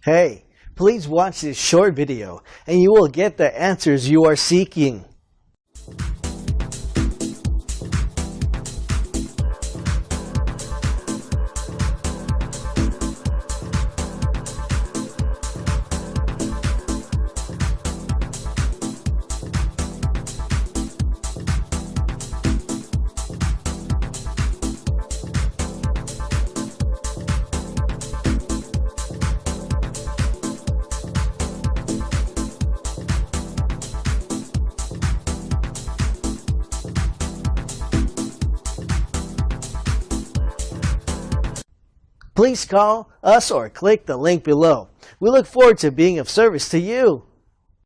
Hey, please watch this short video and you will get the answers you are seeking. Please call us or click the link below. We look forward to being of service to you.